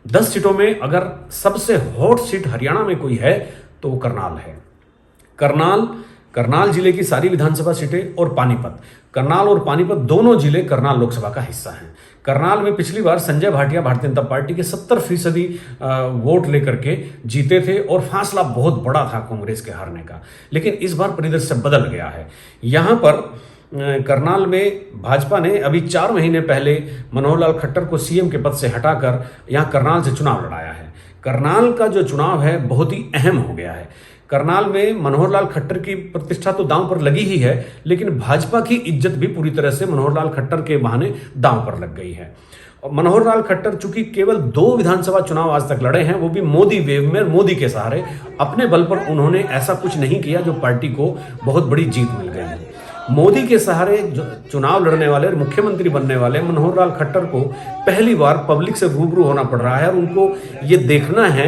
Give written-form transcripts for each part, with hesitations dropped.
10 सीटों में अगर सबसे हॉट सीट हरियाणा में कोई है तो वो करनाल है। करनाल जिले की सारी विधानसभा सीटें और पानीपत, करनाल और पानीपत दोनों जिले करनाल लोकसभा का हिस्सा हैं। करनाल में पिछली बार संजय भाटिया भारतीय जनता पार्टी के 70% वोट लेकर के जीते थे और फासला बहुत बड़ा था कांग्रेस के हारने का, लेकिन इस बार परिदृश्य बदल गया है। यहाँ पर करनाल में भाजपा ने अभी 4 महीने पहले मनोहर लाल खट्टर को सीएम के पद से हटाकर यहाँ करनाल से चुनाव लड़ाया है। करनाल का जो चुनाव है बहुत ही अहम हो गया है। करनाल में मनोहर लाल खट्टर की प्रतिष्ठा तो दांव पर लगी ही है, लेकिन भाजपा की इज्जत भी पूरी तरह से मनोहर लाल खट्टर के बहाने दांव पर लग गई है। और मनोहर लाल खट्टर चूंकि केवल 2 विधानसभा चुनाव आज तक लड़े हैं, वो भी मोदी वेव में, मोदी के सहारे, अपने बल पर उन्होंने ऐसा कुछ नहीं किया जो पार्टी को बहुत बड़ी जीत मिल गई है। मोदी के सहारे जो चुनाव लड़ने वाले और मुख्यमंत्री बनने वाले मनोहर लाल खट्टर को पहली बार पब्लिक से रूबरू होना पड़ रहा है और उनको ये देखना है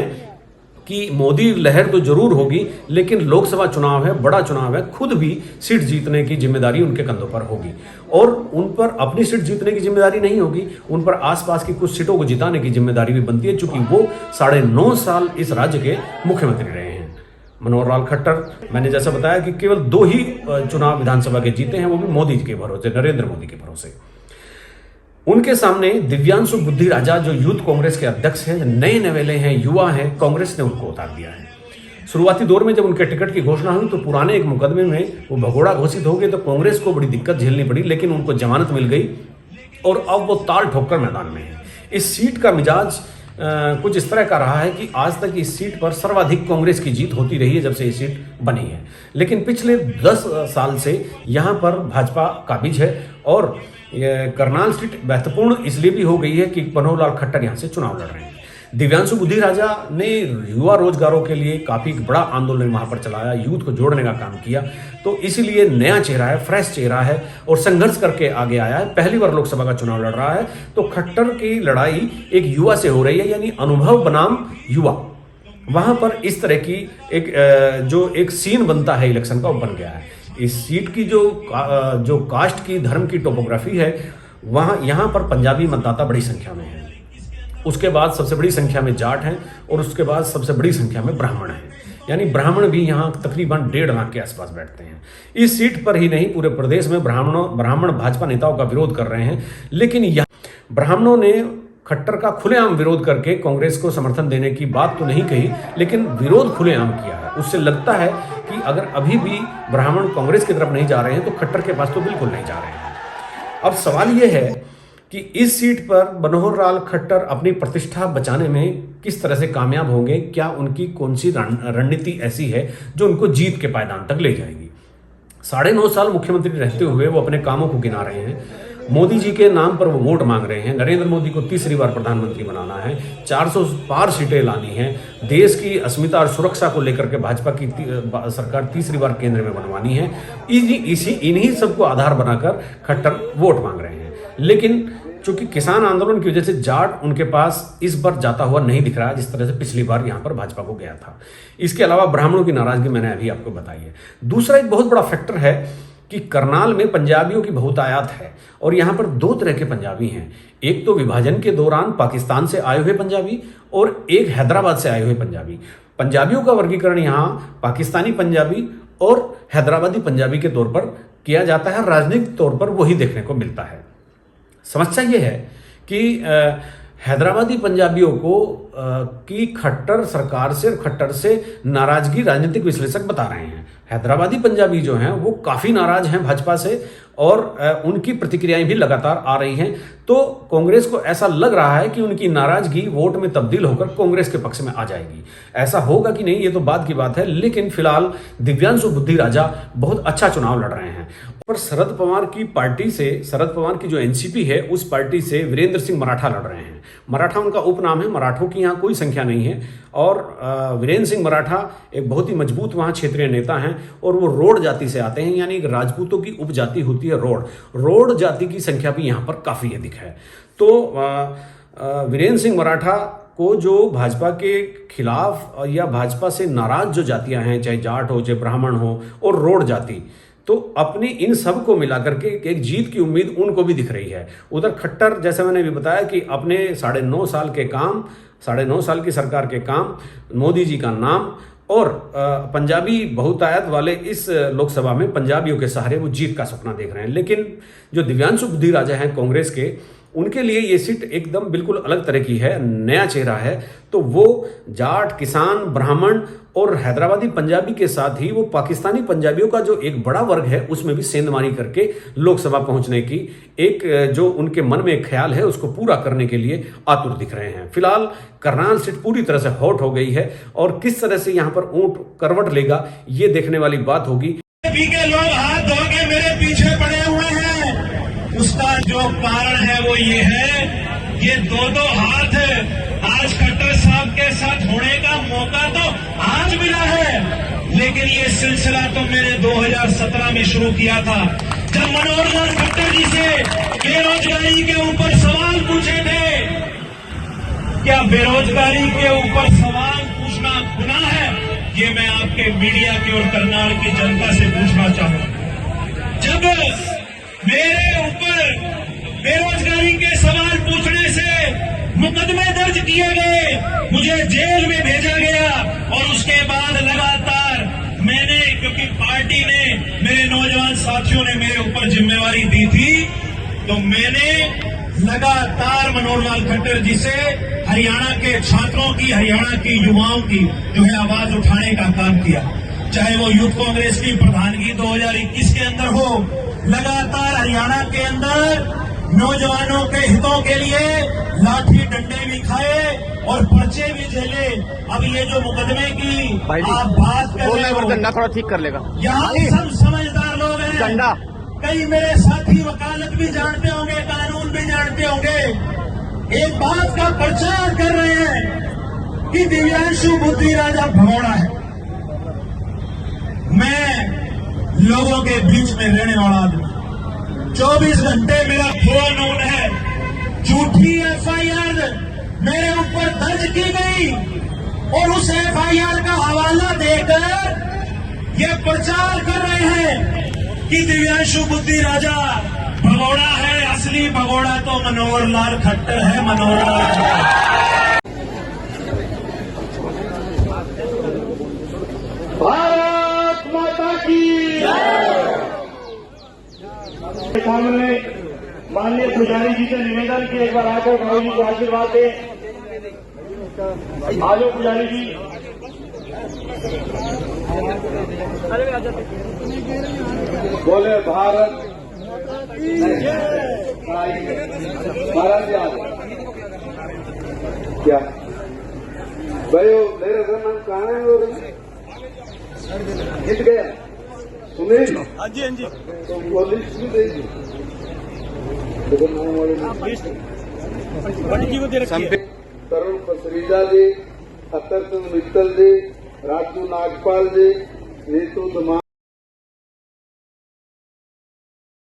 कि मोदी लहर तो जरूर होगी, लेकिन लोकसभा चुनाव है, बड़ा चुनाव है, खुद भी सीट जीतने की जिम्मेदारी उनके कंधों पर होगी। और उन पर अपनी सीट जीतने की जिम्मेदारी नहीं होगी, उन पर आसपास की कुछ सीटों को जिताने की जिम्मेदारी भी बनती है, चूंकि वो 9.5 साल इस राज्य के मुख्यमंत्री रहे हैं। मनोहर लाल खट्टर, मैंने जैसा बताया कि केवल 2 ही चुनाव विधानसभा के जीते हैं, वो भी मोदी के भरोसे, नरेंद्र मोदी के भरोसे। उनके सामने दिव्यांशु बुद्धि राजा, जो यूथ कांग्रेस के अध्यक्ष हैं, नए नवेले हैं, युवा हैं, कांग्रेस ने उनको उतार दिया है। शुरुआती दौर में जब उनके टिकट की घोषणा हुई तो पुराने एक मुकदमे में वो भगोड़ा घोषित हो गए, तो कांग्रेस को बड़ी दिक्कत झेलनी पड़ी, लेकिन उनको जमानत मिल गई और अब वो ताल ठोककर मैदान में है। इस सीट का मिजाज कुछ इस तरह का रहा है कि आज तक इस सीट पर सर्वाधिक कांग्रेस की जीत होती रही है जब से ये सीट बनी है, लेकिन पिछले 10 साल से यहाँ पर भाजपा काबिज है। और करनाल सीट महत्वपूर्ण इसलिए भी हो गई है कि मनोहर लाल खट्टर यहाँ से चुनाव लड़ रहे हैं। दिव्यांशु बुद्धि राजा ने युवा रोजगारों के लिए काफी बड़ा आंदोलन वहां पर चलाया, यूथ को जोड़ने का काम किया, तो इसीलिए नया चेहरा है, फ्रेश चेहरा है और संघर्ष करके आगे आया है। पहली बार लोकसभा का चुनाव लड़ रहा है, तो खट्टर की लड़ाई एक युवा से हो रही है, यानी अनुभव बनाम युवा। वहां पर इस तरह की एक सीन बनता है इलेक्शन का, वो बन गया है। इस सीट की जो कास्ट की, धर्म की टोपोग्राफी है, वहां यहाँ पर पंजाबी मतदाता बड़ी संख्या में है, उसके बाद सबसे बड़ी संख्या में जाट हैं और उसके बाद सबसे बड़ी संख्या में ब्राह्मण हैं, यानी ब्राह्मण भी यहाँ तकरीबन 1.5 लाख के आसपास बैठते हैं। इस सीट पर ही नहीं, पूरे प्रदेश में ब्राह्मण भाजपा नेताओं का विरोध कर रहे हैं, लेकिन यहाँ ब्राह्मणों ने खट्टर का खुलेआम विरोध करके कांग्रेस को समर्थन देने की बात तो नहीं कही, लेकिन विरोध खुलेआम किया है। उससे लगता है कि अगर अभी भी ब्राह्मण कांग्रेस की तरफ नहीं जा रहे हैं तो खट्टर के पास तो बिल्कुल नहीं जा रहे हैं। अब सवाल यह है कि इस सीट पर मनोहर लाल खट्टर अपनी प्रतिष्ठा बचाने में किस तरह से कामयाब होंगे, क्या उनकी कौन सी रणनीति ऐसी है जो उनको जीत के पायदान तक ले जाएगी। 9.5 साल मुख्यमंत्री रहते हुए वो अपने कामों को गिना रहे हैं, मोदी जी के नाम पर वो वोट मांग रहे हैं, नरेंद्र मोदी को तीसरी बार प्रधानमंत्री बनाना है, 400 पार सीटें लानी है, देश की अस्मिता और सुरक्षा को लेकर के भाजपा की सरकार तीसरी बार केंद्र में बनवानी है। इन्हीं सबको आधार बनाकर खट्टर वोट मांग रहे हैं, लेकिन चूंकि किसान आंदोलन की वजह से जाट उनके पास इस बार जाता हुआ नहीं दिख रहा है जिस तरह से पिछली बार यहाँ पर भाजपा को गया था। इसके अलावा ब्राह्मणों की नाराजगी मैंने अभी आपको बताई है। दूसरा एक बहुत बड़ा फैक्टर है कि करनाल में पंजाबियों की बहुतायत है और यहाँ पर 2 तरह के पंजाबी हैं, एक तो विभाजन के दौरान पाकिस्तान से आए हुए पंजाबी और एक हैदराबाद से आए हुए पंजाबी। पंजाबियों का वर्गीकरण यहाँ पाकिस्तानी पंजाबी और हैदराबादी पंजाबी के तौर पर किया जाता है, राजनीतिक तौर पर वही देखने को मिलता है। समस्या ये है कि हैदराबादी पंजाबियों को की खट्टर सरकार से और खट्टर से नाराजगी राजनीतिक विश्लेषक बता रहे हैं। हैदराबादी पंजाबी जो हैं वो काफ़ी नाराज हैं भाजपा से और उनकी प्रतिक्रियाएं भी लगातार आ रही हैं, तो कांग्रेस को ऐसा लग रहा है कि उनकी नाराजगी वोट में तब्दील होकर कांग्रेस के पक्ष में आ जाएगी। ऐसा होगा कि नहीं ये तो बाद की बात है, लेकिन फिलहाल दिव्यांशु बुद्धि राजा बहुत अच्छा चुनाव लड़ रहे हैं। पर शरद पवार की पार्टी से, शरद पवार की जो एनसीपी है उस पार्टी से वीरेंद्र सिंह मराठा लड़ रहे हैं। मराठा उनका उपनाम है, मराठों की यहाँ कोई संख्या नहीं है और वीरेंद्र सिंह मराठा एक बहुत ही मजबूत वहाँ क्षेत्रीय नेता हैं और वो रोड जाति से आते हैं, यानी राजपूतों की उपजाति होती है रोड जाति की संख्या भी यहाँ पर काफ़ी अधिक है। तो वीरेंद्र सिंह मराठा को जो भाजपा के खिलाफ या भाजपा से नाराज जो जातियां हैं, चाहे जाट हो, चाहे ब्राह्मण हो और रोड जाति, तो अपनी इन सब को मिलाकर के एक जीत की उम्मीद उनको भी दिख रही है। उधर खट्टर, जैसे मैंने भी बताया कि अपने 9.5 साल के काम 9.5 साल की सरकार के काम, मोदी जी का नाम और पंजाबी बहुतायत वाले इस लोकसभा में पंजाबियों के सहारे वो जीत का सपना देख रहे हैं। लेकिन जो दिव्यांशु बुद्धिराजा हैं कांग्रेस के, उनके लिए ये सीट एकदम बिल्कुल अलग तरह की है, नया चेहरा है। तो वो जाट, किसान, ब्राह्मण और हैदराबादी पंजाबी के साथ ही वो पाकिस्तानी पंजाबियों का जो एक बड़ा वर्ग है उसमें भी सेंधमारी करके लोकसभा पहुंचने की एक जो उनके मन में एक ख्याल है उसको पूरा करने के लिए आतुर दिख रहे हैं। फिलहाल करनाल सीट पूरी तरह से हॉट हो गई है और किस तरह से यहां पर ऊंट करवट लेगा ये देखने वाली बात होगी। के लोग हाथ धो के मेरे पीछे पड़े हुए हैं, उसका जो कारण है वो ये है, ये दो हाथ आज खट्टर साहब के साथ होने का मौका तो आज मिला है, लेकिन ये सिलसिला तो मैंने 2017 में शुरू किया था, जब मनोहर लाल खट्टर जी से बेरोजगारी के ऊपर सवाल पूछे थे। क्या बेरोजगारी के ऊपर सवाल पूछना गुनाह है? ये मैं आपके मीडिया की और करनाल की जनता से पूछना चाहूंगा। जब मेरे ऊपर बेरोजगारी के सवाल पूछने से मुकदमे दर्ज किए गए, मुझे जेल में भेजा गया और उसके बाद लगातार मैंने, क्योंकि पार्टी ने, मेरे नौजवान साथियों ने मेरे ऊपर जिम्मेवारी दी थी, तो मैंने लगातार मनोहर लाल खट्टर जी से हरियाणा के छात्रों की, हरियाणा की युवाओं की जो है आवाज उठाने का काम किया। चाहे वो यूथ कांग्रेस की प्रधानगी 2021 के अंदर हो, लगातार हरियाणा के अंदर नौजवानों के हितों के लिए लाठी डंडे भी खाए और पर्चे भी झेले। अब ये जो मुकदमे की आप बात कर रहे हो, डंडा थोड़ा ठीक कर लेगा। यहाँ सब समझदार लोग हैं, डंडा कई मेरे साथी वकालत भी जानते होंगे, कानून भी जानते होंगे, एक बात का प्रचार कर रहे हैं कि दिव्यांशु बुद्धिराजा भगोड़ा है। मैं लोगों के बीच में रहने वाला आदमी, 24 घंटे मेरा फोन ऑन है। झूठी एफआईआर मेरे ऊपर दर्ज की गई और उस एफआईआर का हवाला देकर ये प्रचार कर रहे हैं कि दिव्यांशु बुद्धिराजा भगोड़ा है। असली भगोड़ा तो मनोहर लाल खट्टर है, मनोहर लाल खट्टर। भारत माता की सामने माननीय पुजारी जी से निवेदन कि एक बार आकर भाई जी को आशीर्वाद दें। आजो पुजारी जी। बोले भारत महाराज क्या भाई मेरे नाम कहाँ है और जीत गया सुनील। हाँ जी, हाँ जी। तो वो लिस्ट भी दे दी, तरुण पसरीजा जी, अतर सिंह मित्तल जी, राजू नागपाल जी, नीतू